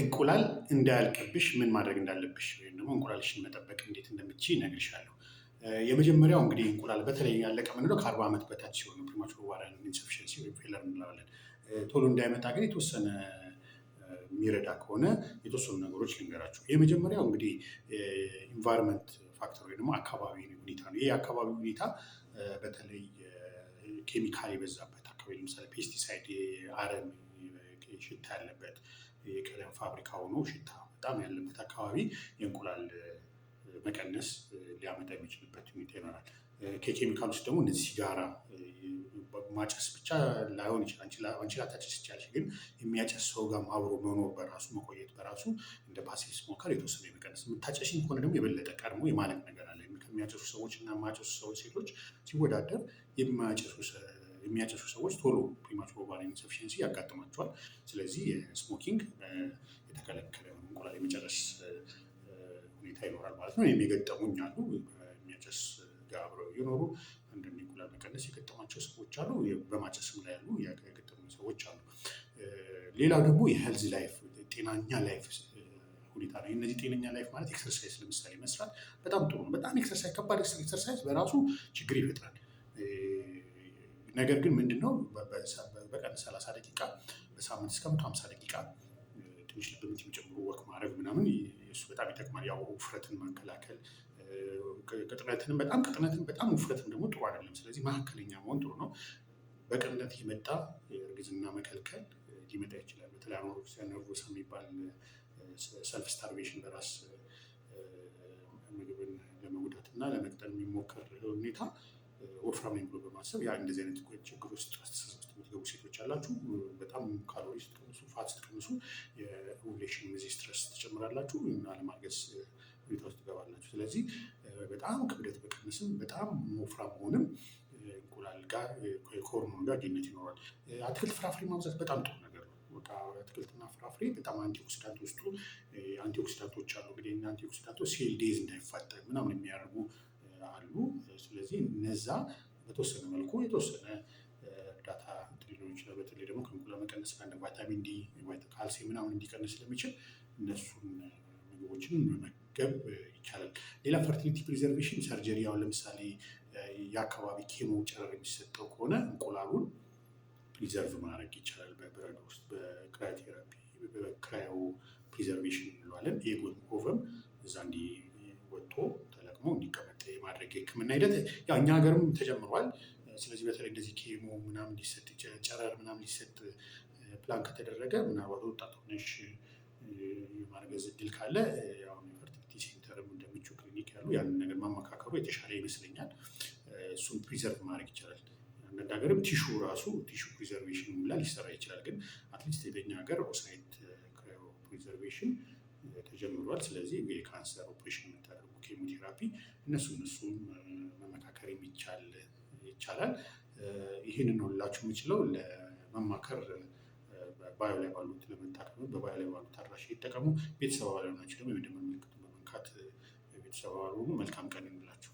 እንቁላል እንዳያልቅብሽ ምን ማድረግ እንዳለብሽ ወይም ደግሞ እንቁላልሽን መጠበቅ እንዴት እንደምትችይ እነግርሻለሁ። የመጀመሪያው እንግዲህ እንቁላል በተለይ ያለቀ የምንለው ከ40 ዓመት በታች ሲሆን ፕሪማቹር ኦቫሪያን ኢንሰፊሽንሲ ወይም ፌለር እንለዋለን። ቶሎ እንዳይመጣ ግን የተወሰነ የሚረዳ ከሆነ የተወሰኑ ነገሮች ልንገራችሁ። የመጀመሪያው እንግዲህ ኢንቫይሮንመንት ፋክተር ወይ ደግሞ አካባቢ ሁኔታ ነው። ይህ የአካባቢ ሁኔታ በተለይ ኬሚካል የበዛበት አካባቢ ለምሳሌ ፔስቲሳይድ፣ አረም፣ ሽታ ያለበት የቀለም ፋብሪካ ሆኖ ሽታ በጣም ያለበት አካባቢ የእንቁላል መቀነስ ሊያመጣ የሚችልበት ሁኔታ ይኖራል። ከኬሚካል ውስጥ ደግሞ እነዚህ ሲጋራ ማጨስ ብቻ ላይሆን ይችላል። አንቺ ላታጨስ ትችያለሽ፣ ግን የሚያጨስ ሰው ጋር አብሮ መኖር በራሱ መቆየት በራሱ እንደ ፓሲቭ ስሞከር የተወሰነ የመቀነስ የምታጨሽኝ ከሆነ ደግሞ የበለጠ ቀድሞ የማለቅ ነገር አለ። ከሚያጨሱ ሰዎች እና የማያጨሱ ሰዎች ሴቶች ሲወዳደር የሚያጨሱ ሰዎች ቶሎ ፕሪማቹር ኦቫሪያን ኢንሰፊሽንሲ ያጋጥማቸዋል። ስለዚህ ስሞኪንግ የተከለከለ እንቁላል የመጨረስ ሁኔታ ይኖራል ማለት ነው። የገጠሙኝ አሉ የሚያጨስ ጋር አብረው እየኖሩ አንዳንድ እንቁላል መቀነስ የገጠማቸው ሰዎች አሉ። በማጨስም ላይ ያሉ የገጠሙ ሰዎች አሉ። ሌላው ደግሞ የሄልዝ ላይፍ ጤናኛ ላይፍ ሁኔታ ነው። እነዚህ ጤነኛ ላይፍ ማለት ኤክሰርሳይዝ ለምሳሌ መስራት በጣም ጥሩ ነው። በጣም ኤክሰርሳይዝ ከባድ ኤክሰርሳይዝ በራሱ ችግር ይፈጥራል። ነገር ግን ምንድነው በቀን 30 ደቂቃ በሳምንት እስከ 150 ደቂቃ ትንሽ ልብ ምት የሚጨምሩ ወክ ማድረግ ምናምን እሱ በጣም ይጠቅማል። ያው ውፍረትን መከላከል ቅጥነትን በጣም ውፍረትን ደግሞ ጥሩ አይደለም። ስለዚህ መካከለኛ መሆን ጥሩ ነው። በቅጥነት የመጣ እርግዝና መከልከል ሊመጣ ይችላል። በተለይ አኖሬክሲያ ነርቮሳ የሚባል ሰልፍ ስታርቬሽን በራስ ምግብን ለመጉዳት እና ለመቅጠል የሚሞከር ሁኔታ ወፍራም ነኝ ብሎ በማሰብ ያ እንደዚህ አይነት ችግር ውስጥ የምትገቡ ሴቶች አላችሁ። በጣም ካሎሪ ስትቀንሱ፣ ፋት ስትቀንሱ የኦቭሌሽን ጊዜ ስትረስ ትጨምራላችሁ እና ለማርገዝ ሁኔታ ውስጥ ትገባላችሁ። ስለዚህ በጣም ክብደት መቀነስም በጣም ወፍራም መሆንም እንቁላል ጋር ከሆርሞን ጋር ግንኙነት ይኖራል። አትክልት ፍራፍሬ ማብዛት በጣም ጥሩ ነገር ነው። በቃ አትክልትና ፍራፍሬ በጣም አንቲኦክሲዳንት ውስጡ አንቲኦክሲዳንቶች አሉ። እንግዲህ አንቲኦክሲዳንቶች ሴል ዴዝ እንዳይፋጠን ምናምን የሚያደርጉ አሉ። ስለዚህ እነዛ በተወሰነ መልኩ የተወሰነ እርዳታ ሊኖር ይችላል። በተለይ ደግሞ ከእንቁላል መቀነስ ጋር ቫይታሚን ዲ፣ ካልሲየም ምናምን እንዲቀንስ ስለሚችል እነሱን ምግቦችን መመገብ ይቻላል። ሌላ ፈርቲሊቲ ፕሪዘርቬሽን ሰርጀሪ፣ አሁን ለምሳሌ የአካባቢ ኬሞ ጨረር የሚሰጠው ከሆነ እንቁላሉን ፕሪዘርቭ ማድረግ ይቻላል። በበረዶ ውስጥ በክራዮቴራፒ በክራዮ ፕሪዘርቬሽን እንለዋለን። ኤጎን ኦቨም እዛ እንዲወጥቶ ተለቅሞ እንዲቀመጥ የማድረግ የህክምና ሂደት ያው እኛ ሀገርም ተጀምሯል። ስለዚህ በተለይ እንደዚህ ኬሞ ምናምን ሊሰጥ ጨረር ምናምን ሊሰጥ ፕላን ከተደረገ ምናልባት ወጣት ሆነሽ የማርገዝ እድል ካለ ያው የፈርቲሊቲ ሴንተርም እንደምቹ ክሊኒክ ያሉ ያንን ነገር ማመካከሩ የተሻለ ይመስለኛል። እሱን ፕሪዘርቭ ማድረግ ይቻላል። አንዳንድ ሀገርም ቲሹ ፕሪዘርቬሽን ሁላ ሊሰራ ይችላል። ግን አትሊስት በኛ ሀገር ኦሳይት ክራዮ ፕሪዘርቬሽን ተጀምሯል። ስለዚህ የካንሰር ኦፕሬሽን የምታደርጉ ኬሞቴራፒ እነሱን መመካከር ይቻላል። ይህንን ነው ልላችሁ የምችለው። ለመማከር ባዮ ላይ ባሉት ለመታከም በባዮ ላይ ባሉት አድራሻ ይጠቀሙ። ቤተሰብ አባል ናቸው ደግሞ የመደመር ምልክቱን በመንካት ቤተሰብ አባል ሆኑ። መልካም ቀን እንላችሁ።